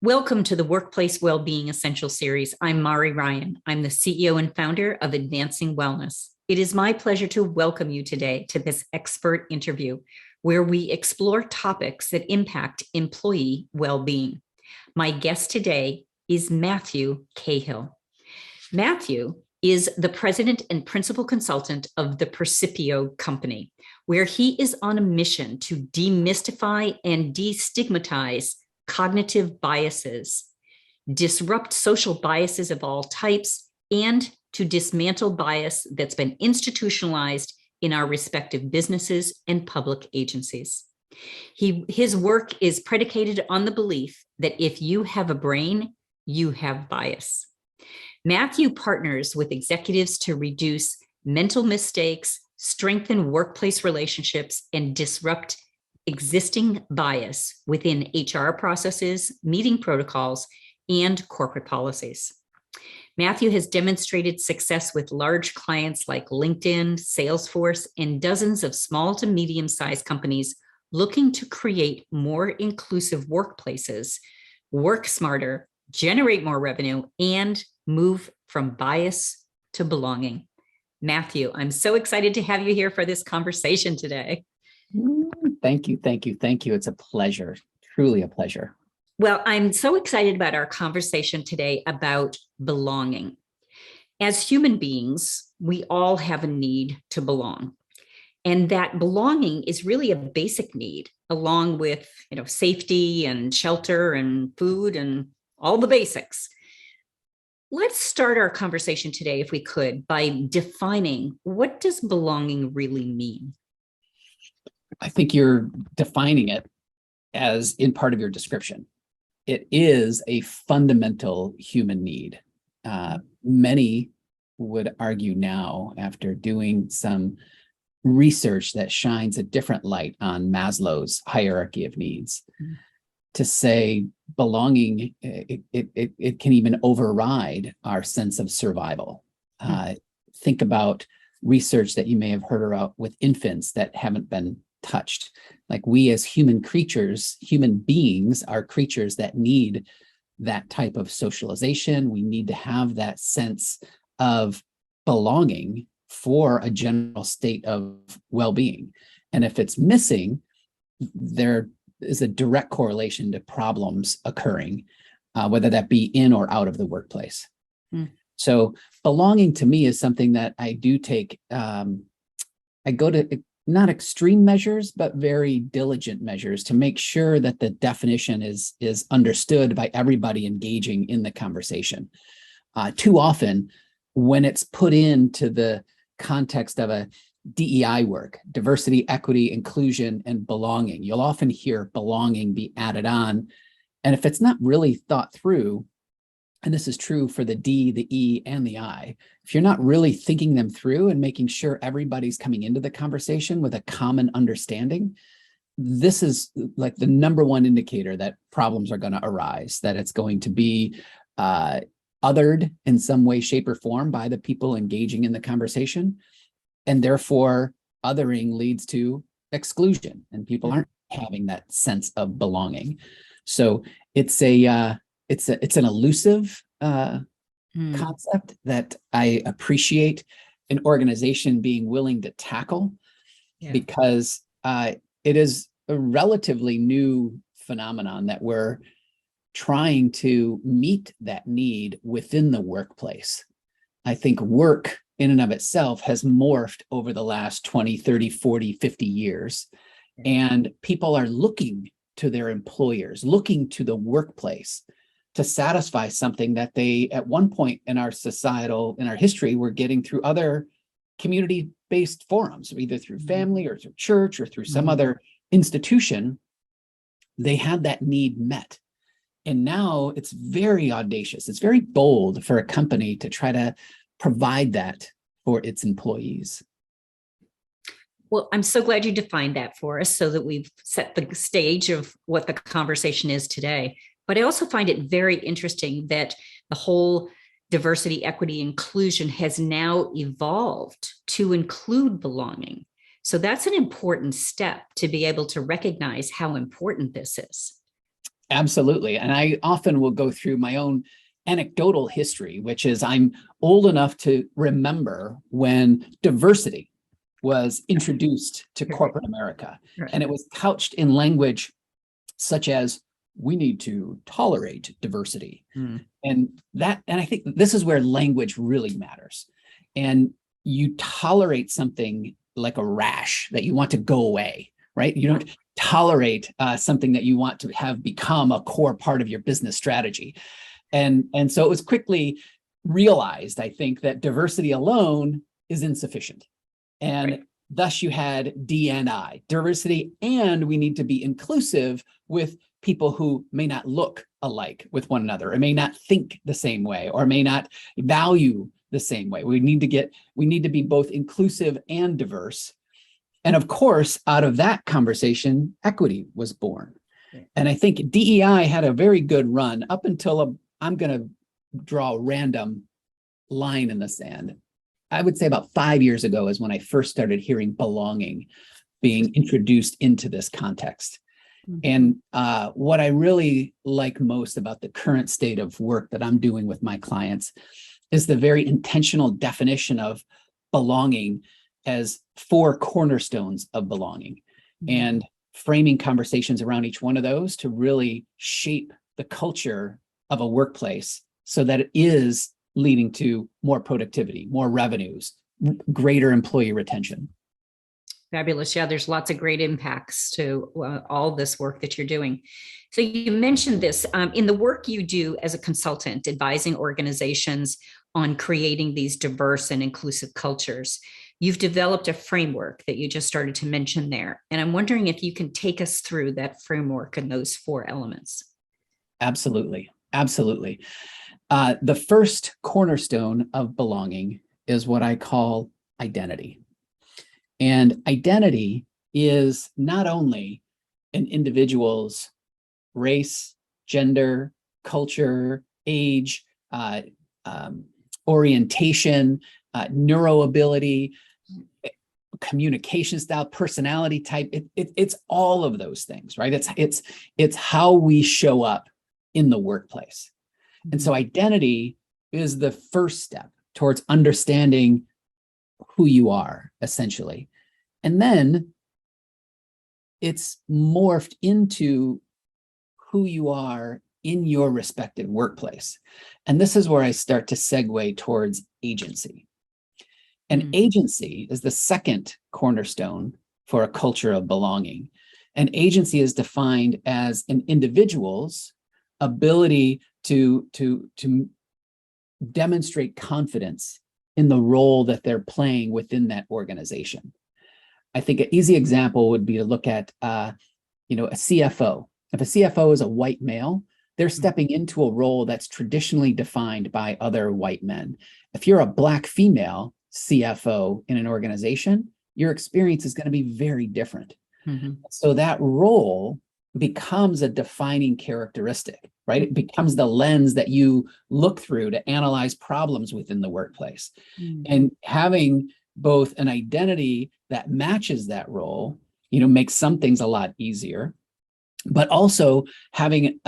Welcome to the Workplace Wellbeing Essential Series. I'm Mari Ryan. I'm the CEO and founder of Advancing Wellness. It is my pleasure to welcome you today to this expert interview where we explore topics that impact employee well-being. My guest today is Matthew Cahill. Matthew is the president and principal consultant of the Percipio Company, where he is on a mission to demystify and destigmatize cognitive biases, disrupt social biases of all types, and to dismantle bias that's been institutionalized in our respective businesses and public agencies. His work is predicated on the belief that if you have a brain, you have bias. Matthew partners with executives to reduce mental mistakes, strengthen workplace relationships, and disrupt existing bias within HR processes, meeting protocols, and corporate policies. Matthew has demonstrated success with large clients like LinkedIn, Salesforce, and dozens of small to medium-sized companies looking to create more inclusive workplaces, work smarter, generate more revenue, and move from bias to belonging. Matthew, I'm so excited to have you here for this conversation today. Thank you. It's a pleasure, truly a pleasure. Well, I'm so excited about our conversation today about belonging. As human beings, we all have a need to belong. And that belonging is really a basic need, along with, safety and shelter and food and all the basics. Let's start our conversation today, if we could, by defining what does belonging really mean? I think you're defining it as in part of your description. It is a fundamental human need. Many would argue now, after doing some research that shines a different light on Maslow's hierarchy of needs, to say belonging, it can even override our sense of survival. Think about research that you may have heard about with infants that haven't been touched. Like, we as human creatures, human beings are creatures that need that type of socialization. We need to have that sense of belonging for a general state of well-being. And if it's missing, there is a direct correlation to problems occurring, whether that be in or out of the workplace. So belonging to me is something that I do take, I go to not extreme measures, but very diligent measures to make sure that the definition is understood by everybody engaging in the conversation. Too often, when it's put into the context of a DEI work, diversity, equity, inclusion, and belonging, you'll often hear belonging be added on. And if it's not really thought through, and this is true for the D, the E, and the I, if you're not really thinking them through and making sure everybody's coming into the conversation with a common understanding, this is like the number one indicator that problems are going to arise, that it's going to be othered in some way, shape, or form by the people engaging in the conversation. And therefore, othering leads to exclusion, and people aren't having that sense of belonging. So it's an elusive concept that I appreciate an organization being willing to tackle, because it is a relatively new phenomenon that we're trying to meet that need within the workplace. I think work in and of itself has morphed over the last 20, 30, 40, 50 years. And people are looking to their employers, looking to the workplace to satisfy something that they, at one point in our history, were getting through other community-based forums, either through family or through church or through some other institution. They had that need met. And now it's very audacious. It's very bold for a company to try to provide that for its employees. Well, I'm so glad you defined that for us so that we've set the stage of what the conversation is today. But I also find it very interesting that the whole diversity, equity, inclusion has now evolved to include belonging. So that's an important step to be able to recognize how important this is. Absolutely. And I often will go through my own anecdotal history, which is I'm old enough to remember when diversity was introduced to corporate America. Right. And it was couched in language such as, we need to tolerate diversity. And I think this is where language really matters. And you tolerate something like a rash that you want to go away, right? You don't tolerate something that you want to have become a core part of your business strategy. And so it was quickly realized, I think, that diversity alone is insufficient. And right. Thus you had D&I, diversity, and we need to be inclusive with people who may not look alike with one another, or may not think the same way, or may not value the same way. We need to be both inclusive and diverse. And of course, out of that conversation, equity was born. And I think DEI had a very good run up until I'm going to draw a random line in the sand. I would say about 5 years ago is when I first started hearing belonging being introduced into this context. And what I really like most about the current state of work that I'm doing with my clients is the very intentional definition of belonging as 4 cornerstones of belonging, and framing conversations around each one of those to really shape the culture of a workplace so that it is leading to more productivity, more revenues, greater employee retention. Fabulous. Yeah, there's lots of great impacts to all this work that you're doing. So you mentioned this in the work you do as a consultant, advising organizations on creating these diverse and inclusive cultures. You've developed a framework that you just started to mention there. And I'm wondering if you can take us through that framework and those 4 elements. Absolutely. Absolutely. The first cornerstone of belonging is what I call identity. And identity is not only an individual's race, gender, culture, age, orientation, neuroability, communication style, personality type. It's all of those things, right? It's how we show up in the workplace. And so identity is the first step towards understanding who you are, essentially. And then it's morphed into who you are in your respective workplace. And this is where I start to segue towards agency. And agency is the second cornerstone for a culture of belonging. And agency is defined as an individual's ability to demonstrate confidence in the role that they're playing within that organization. I think an easy example would be to look at a CFO. If a CFO is a white male, they're stepping into a role that's traditionally defined by other white men. If you're a Black female CFO in an organization, your experience is going to be very different. So that role becomes a defining characteristic, right? It becomes the lens that you look through to analyze problems within the workplace. And having both an identity that matches that role, makes some things a lot easier, but also having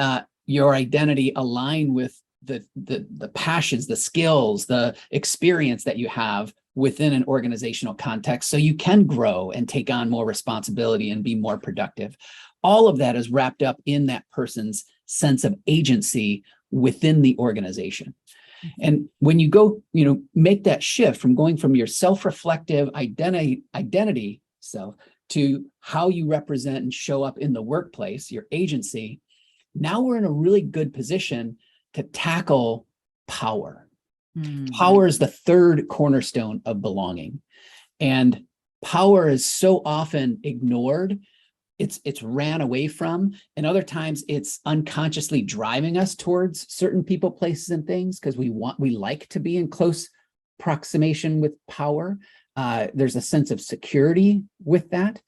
your identity align with the passions, the skills, the experience that you have within an organizational context, so you can grow and take on more responsibility and be more productive. All of that is wrapped up in that person's sense of agency within the organization. And when you go, make that shift from going from your self-reflective identity self to how you represent and show up in the workplace, your agency, now we're in a really good position to tackle power. Power is the third cornerstone of belonging. And power is so often ignored. It's ran away from, and other times it's unconsciously driving us towards certain people, places, and things because we like to be in close approximation with power. There's a sense of security with that.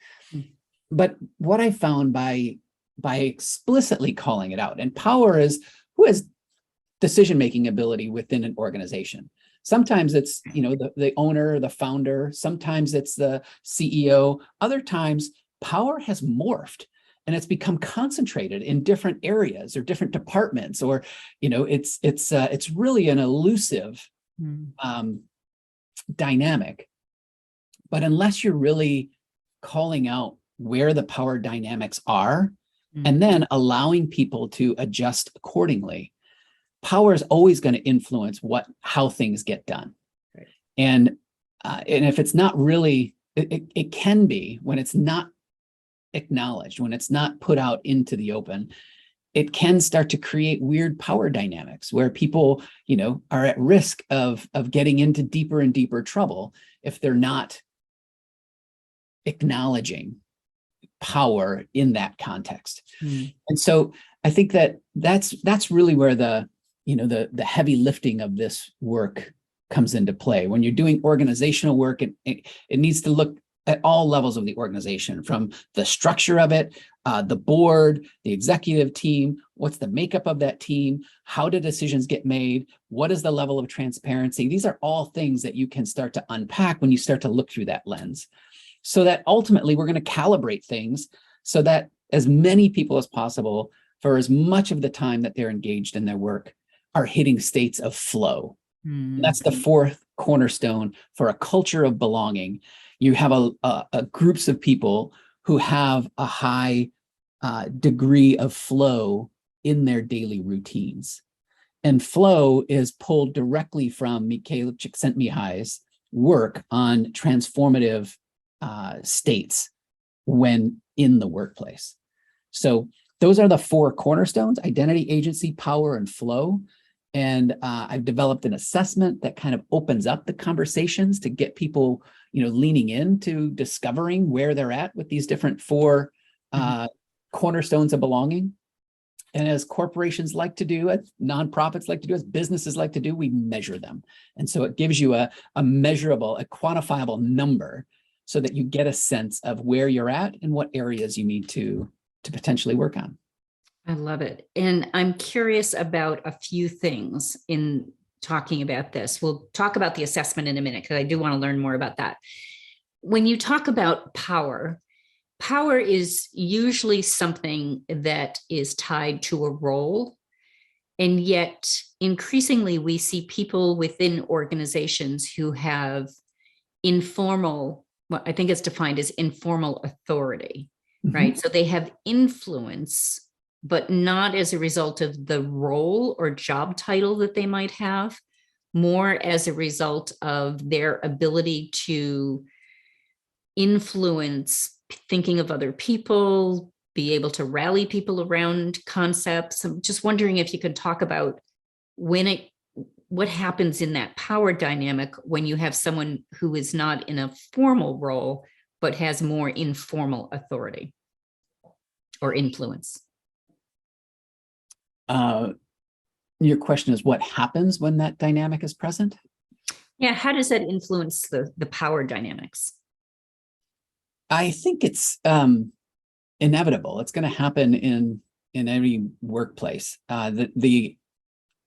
But what I found by explicitly calling it out, and power is who has decision-making ability within an organization. Sometimes it's the owner, the founder. Sometimes it's the CEO. Other times power has morphed and it's become concentrated in different areas or different departments, or, it's really an elusive dynamic. But unless you're really calling out where the power dynamics are, and then allowing people to adjust accordingly, power is always going to influence how things get done. Right. And if it's not really, it can be, when it's not acknowledged, when it's not put out into the open, it can start to create weird power dynamics where people, are at risk of getting into deeper and deeper trouble if they're not acknowledging power in that context. And so I think that's really where the heavy lifting of this work comes into play. When you're doing organizational work, it needs to look at all levels of the organization, from the structure of it, the board, the executive team, what's the makeup of that team, how do decisions get made, what is the level of transparency. These are all things that you can start to unpack when you start to look through that lens, so that ultimately we're going to calibrate things so that as many people as possible, for as much of the time that they're engaged in their work, are hitting states of flow. And that's the fourth cornerstone for a culture of belonging. You have a groups of people who have a high degree of flow in their daily routines. And flow is pulled directly from Mikhail Csikszentmihalyi's work on transformative states when in the workplace. So those are the four cornerstones: identity, agency, power, and flow. And I've developed an assessment that kind of opens up the conversations to get people, leaning into discovering where they're at with these different four cornerstones of belonging. And as corporations like to do, as nonprofits like to do, as businesses like to do, we measure them. And so it gives you a measurable, a quantifiable number, so that you get a sense of where you're at and what areas you need to potentially work on. I love it. And I'm curious about a few things in talking about this. We'll talk about the assessment in a minute, because I do want to learn more about that. When you talk about power is usually something that is tied to a role. And yet increasingly we see people within organizations who have informal, what I think is defined as informal authority, right? So they have influence, but not as a result of the role or job title that they might have, more as a result of their ability to influence thinking of other people, be able to rally people around concepts. I'm just wondering if you could talk about what happens in that power dynamic when you have someone who is not in a formal role, but has more informal authority or influence. Your question is, what happens when that dynamic is present? Yeah, how does that influence the power dynamics? I think it's inevitable. It's going to happen in every workplace. The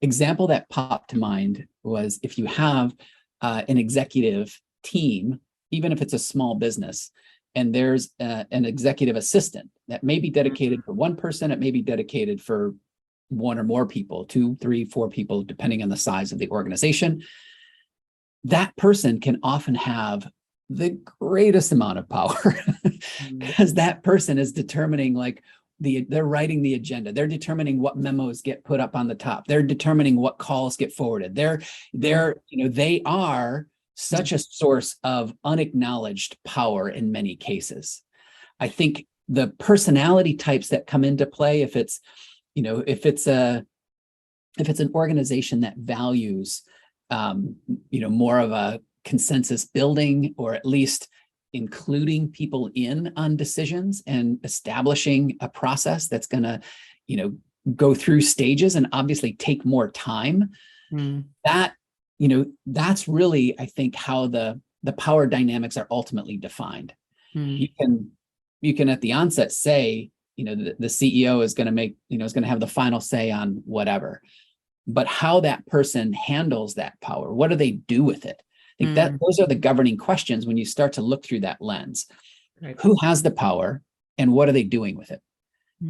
example that popped to mind was, if you have an executive team, even if it's a small business, and there's an executive assistant that may be dedicated for one person, it may be dedicated for one or more people, 2, 3, 4 people, depending on the size of the organization. That person can often have the greatest amount of power because that person is determining, they're writing the agenda. They're determining what memos get put up on the top. They're determining what calls get forwarded. They are such a source of unacknowledged power in many cases. I think the personality types that come into play, if it's an organization that values, more of a consensus building, or at least including people in on decisions and establishing a process that's going to, go through stages and obviously take more time. That's really, I think, how the power dynamics are ultimately defined. You can at the onset say, the CEO is going to make, is going to have the final say on whatever, but how that person handles that power, what do they do with it? I think that those are the governing questions when you start to look through that lens. Right. Who has the power and what are they doing with it?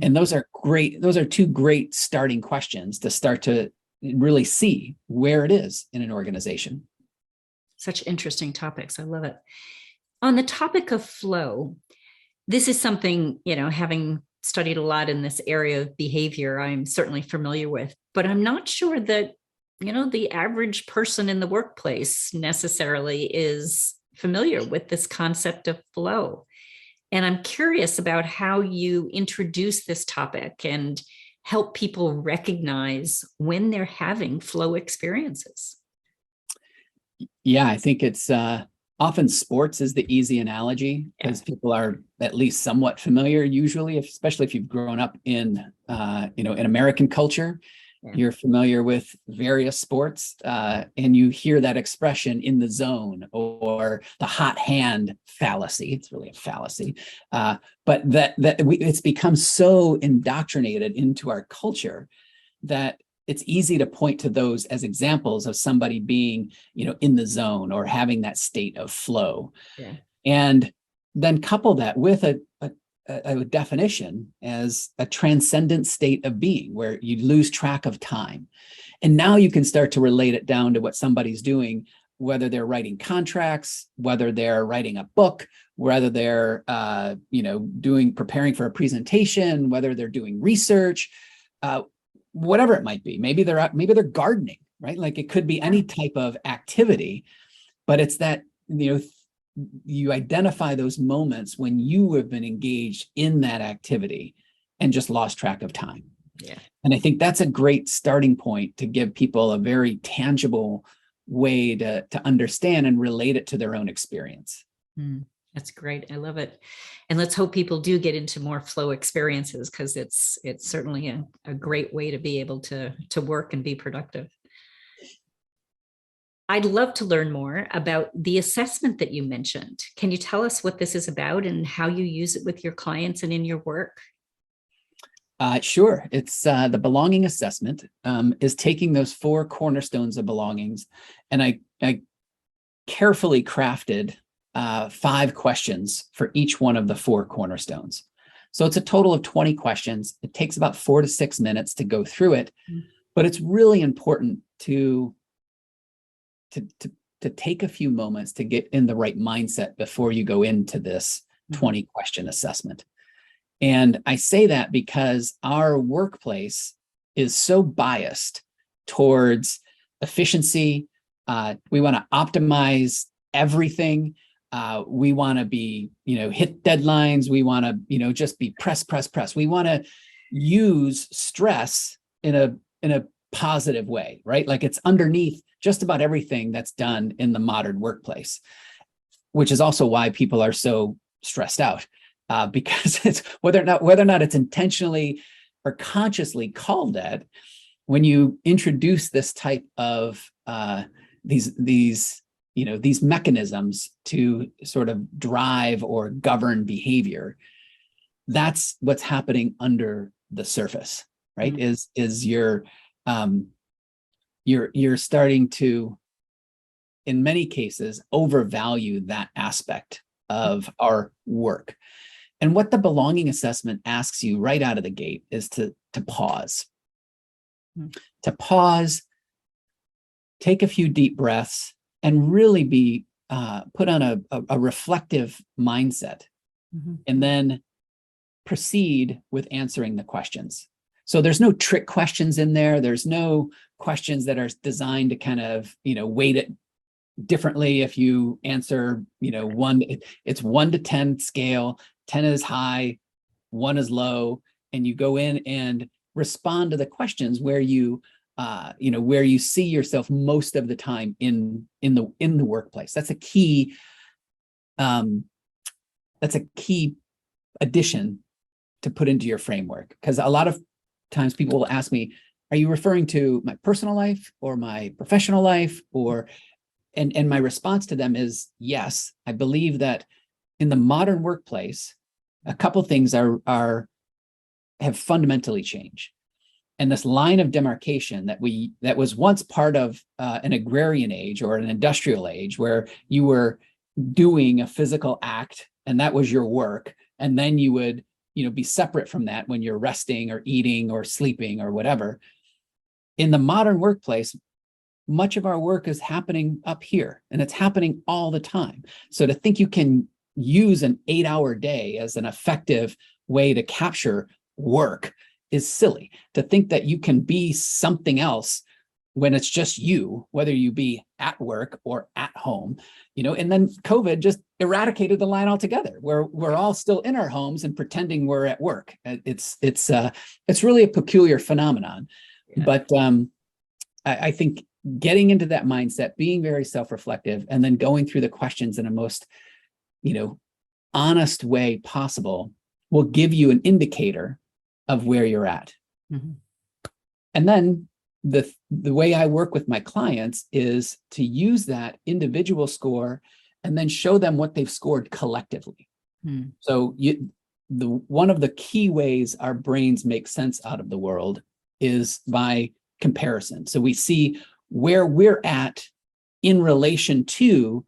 And those are great. Those are two great starting questions to start to really see where it is in an organization. Such interesting topics. I love it. On the topic of flow, this is something, having studied a lot in this area of behavior, I'm certainly familiar with, but I'm not sure that, the average person in the workplace necessarily is familiar with this concept of flow. And I'm curious about how you introduce this topic and help people recognize when they're having flow experiences. Yeah, I think it's often sports is the easy analogy because people are at least somewhat familiar usually, especially if you've grown up in, in American culture. You're familiar with various sports and you hear that expression in the zone or the hot hand fallacy. It's really a fallacy, but it's become so indoctrinated into our culture that it's easy to point to those as examples of somebody being, in the zone or having that state of flow. And then couple that with a definition as a transcendent state of being where you lose track of time. And now you can start to relate it down to what somebody's doing, whether they're writing contracts, whether they're writing a book, whether they're, preparing for a presentation, whether they're doing research, whatever it might be. Maybe they're gardening, right? Like it could be any type of activity, but it's that, you identify those moments when you have been engaged in that activity and just lost track of time. And I think that's a great starting point to give people a very tangible way to understand and relate it to their own experience. That's great. I love it. And let's hope people do get into more flow experiences because it's certainly a great way to be able to work and be productive. I'd love to learn more about the assessment that you mentioned. Can you tell us what this is about and how you use it with your clients and in your work? Sure. It's the belonging assessment is taking those 4 cornerstones of belongings, and I carefully crafted 5 questions for each one of the 4 cornerstones. So it's a total of 20 questions. It takes about 4 to 6 minutes to go through it, but it's really important to take a few moments to get in the right mindset before you go into this 20 question assessment. And I say that because our workplace is so biased towards efficiency. We want to optimize everything. We want to be, hit deadlines. We want to, just be press. We want to use stress in a positive way, right? Like it's underneath just about everything that's done in the modern workplace, which is also why people are so stressed out, because it's whether or not it's intentionally or consciously called that. When you introduce this type of these mechanisms to sort of drive or govern behavior, that's what's happening under the surface, right? Is you're starting to, in many cases, overvalue that aspect of our work. And what the belonging assessment asks you right out of the gate is to pause. To pause, take a few deep breaths, and really be put on a reflective mindset, and then proceed with answering the questions. So there's no trick questions in there. There's no questions that are designed to kind of, weight it differently. If you answer, it's 1 to 10 scale, 10 is high, 1 is low, and you go in and respond to the questions where you see yourself most of the time in the workplace. That's a key addition to put into your framework, because a lot of times people will ask me, are you referring to my personal life or my professional life? And my response to them is yes. I believe that in the modern workplace, a couple things have fundamentally changed. And this line of demarcation that was once part of an agrarian age or an industrial age, where you were doing a physical act and that was your work, and then you would be separate from that when you're resting or eating or sleeping or whatever. In the modern workplace, much of our work is happening up here, and it's happening all the time. So to think you can use an 8-hour day as an effective way to capture work is silly. To think that you can be something else when it's just you, whether you be at work or at home, and then COVID just eradicated the line altogether, where we're all still in our homes and pretending we're at work. It's really a peculiar phenomenon. Yeah. But I think getting into that mindset, being very self-reflective, and then going through the questions in a most, honest way possible will give you an indicator of where you're at. Mm-hmm. And then the way I work with my clients is to use that individual score and then show them what they've scored collectively. Mm. So one of the key ways our brains make sense out of the world is by comparison. So we see where we're at in relation to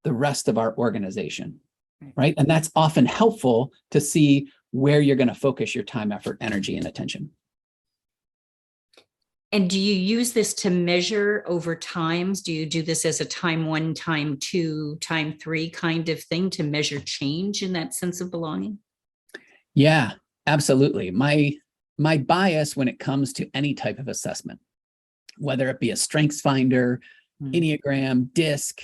the rest of our organization, right? And that's often helpful to see where you're going to focus your time, effort, energy, and attention. And do you use this to measure over times? Do you do this as a time 1, time 2, time 3 kind of thing to measure change in that sense of belonging? Yeah, absolutely. My bias when it comes to any type of assessment, whether it be a strengths finder, Enneagram, DISC,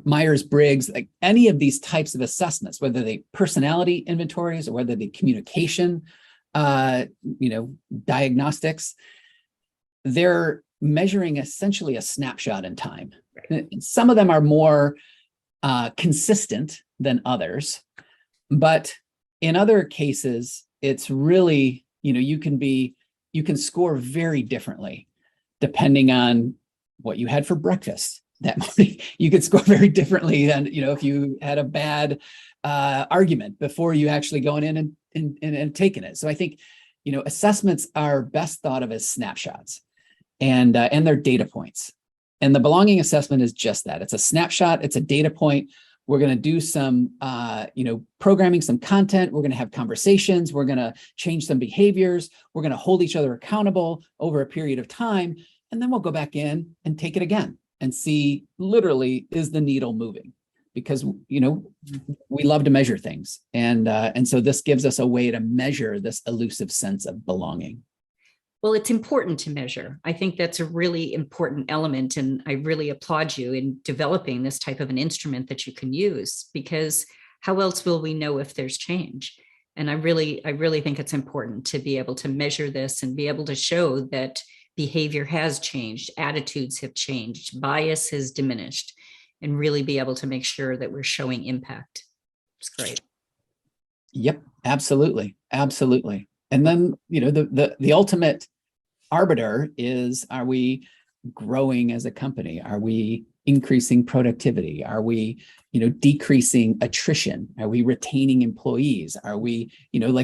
Myers-Briggs, like any of these types of assessments, whether they personality inventories or whether they communication, diagnostics, they're measuring essentially a snapshot in time. Right. Some of them are more consistent than others, but in other cases, it's really, you can score very differently depending on what you had for breakfast that morning. You could score very differently than, if you had a bad argument before you actually going in and taking it. So I think, assessments are best thought of as snapshots. And they're data points. And the belonging assessment is just that. It's a snapshot. It's a data point. We're going to do some, programming, some content. We're going to have conversations. We're going to change some behaviors. We're going to hold each other accountable over a period of time. And then we'll go back in and take it again and see literally, is the needle moving? Because, we love to measure things. And so this gives us a way to measure this elusive sense of belonging. Well, it's important to measure. I think that's a really important element. And I really applaud you in developing this type of an instrument that you can use, because how else will we know if there's change? And I really think it's important to be able to measure this and be able to show that behavior has changed, attitudes have changed, bias has diminished, and really be able to make sure that we're showing impact. It's great. Yep, absolutely. Absolutely. And then, the ultimate arbiter is, are we growing as a company? Are we increasing productivity? Are we, decreasing attrition? Are we retaining employees? Are we,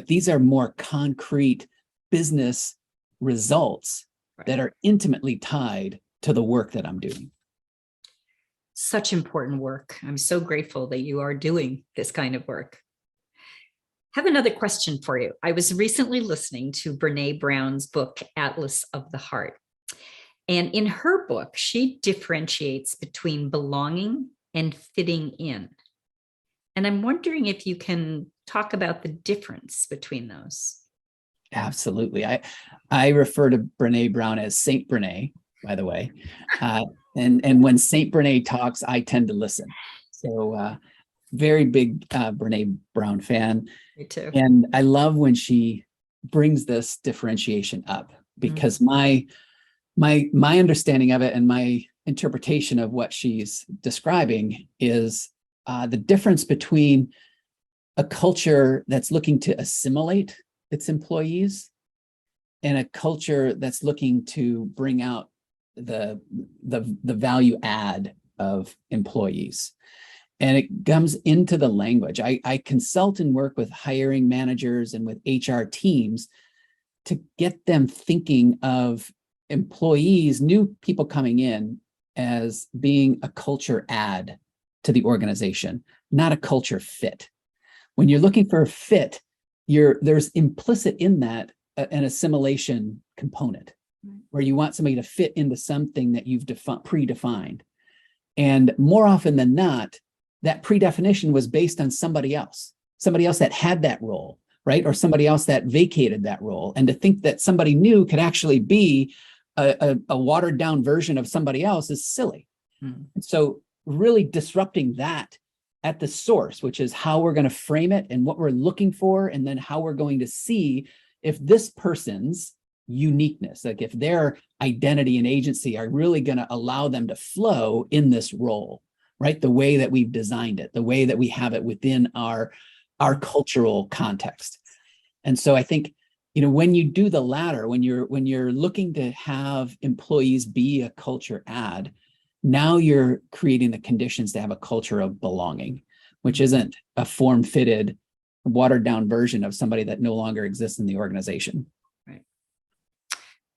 these are more concrete business results that are intimately tied to the work that I'm doing. Such important work. I'm so grateful that you are doing this kind of work. Have another question for you. I was recently listening to Brené Brown's book, Atlas of the Heart. And in her book, she differentiates between belonging and fitting in. And I'm wondering if you can talk about the difference between those. Absolutely. I refer to Brené Brown as Saint Brené, by the way. And when Saint Brené talks, I tend to listen. So very big Brené Brown fan. Me too. And I love when she brings this differentiation up, because my understanding of it and my interpretation of what she's describing is the difference between a culture that's looking to assimilate its employees and a culture that's looking to bring out the value add of employees. And it comes into the language. I consult and work with hiring managers and with HR teams to get them thinking of employees, new people coming in, as being a culture add to the organization, not a culture fit. When you're looking for a fit, there's implicit in that an assimilation component, where you want somebody to fit into something that you've predefined. And more often than not, that predefinition was based on somebody else that had that role, right? Or somebody else that vacated that role. And to think that somebody new could actually be a watered down version of somebody else is silly. And so really disrupting that at the source, which is how we're going to frame it and what we're looking for, and then how we're going to see if this person's uniqueness, like if their identity and agency are really going to allow them to flow in this role, right? The way that we've designed it, the way that we have it within our cultural context. And so I think, when you do the latter, when you're looking to have employees be a culture add, now you're creating the conditions to have a culture of belonging, which isn't a form-fitted, watered down version of somebody that no longer exists in the organization. Right.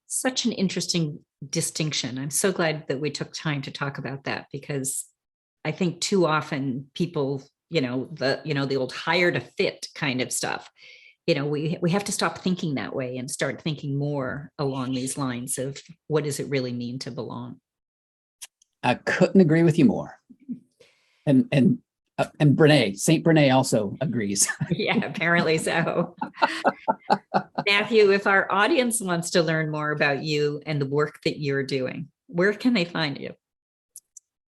Such an interesting distinction. I'm so glad that we took time to talk about that, because I think too often people, the old hire to fit kind of stuff, we have to stop thinking that way and start thinking more along these lines of what does it really mean to belong. I couldn't agree with you more. And Saint Brene also agrees. Yeah, apparently so. Matthew, if our audience wants to learn more about you and the work that you're doing, where can they find you?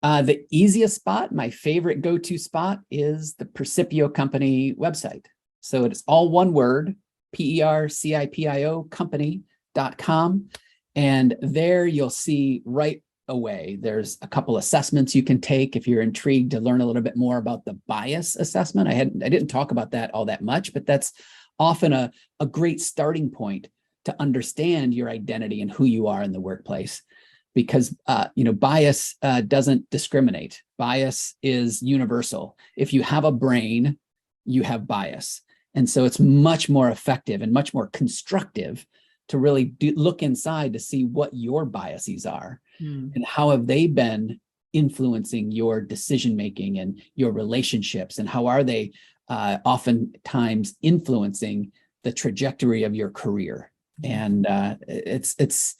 The easiest spot, my favorite go-to spot, is the Percipio Company website. So it's all one word, PERCIPIO company.com. And there you'll see right away, there's a couple assessments you can take if you're intrigued to learn a little bit more about the bias assessment. I didn't talk about that all that much, but that's often a great starting point to understand your identity and who you are in the workplace. Because bias doesn't discriminate. Bias is universal. If you have a brain, you have bias. And so it's much more effective and much more constructive to really look inside to see what your biases are and how have they been influencing your decision-making and your relationships, and how are they oftentimes influencing the trajectory of your career. And it's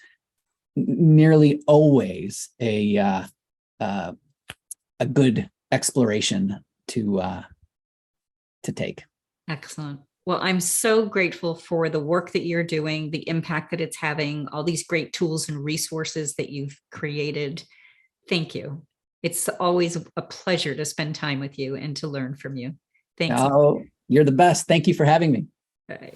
nearly always a good exploration to take. Excellent. Well, I'm so grateful for the work that you're doing, the impact that it's having, all these great tools and resources that you've created. Thank you. It's always a pleasure to spend time with you and to learn from you. Thanks. Oh, you're the best. Thank you for having me. Bye.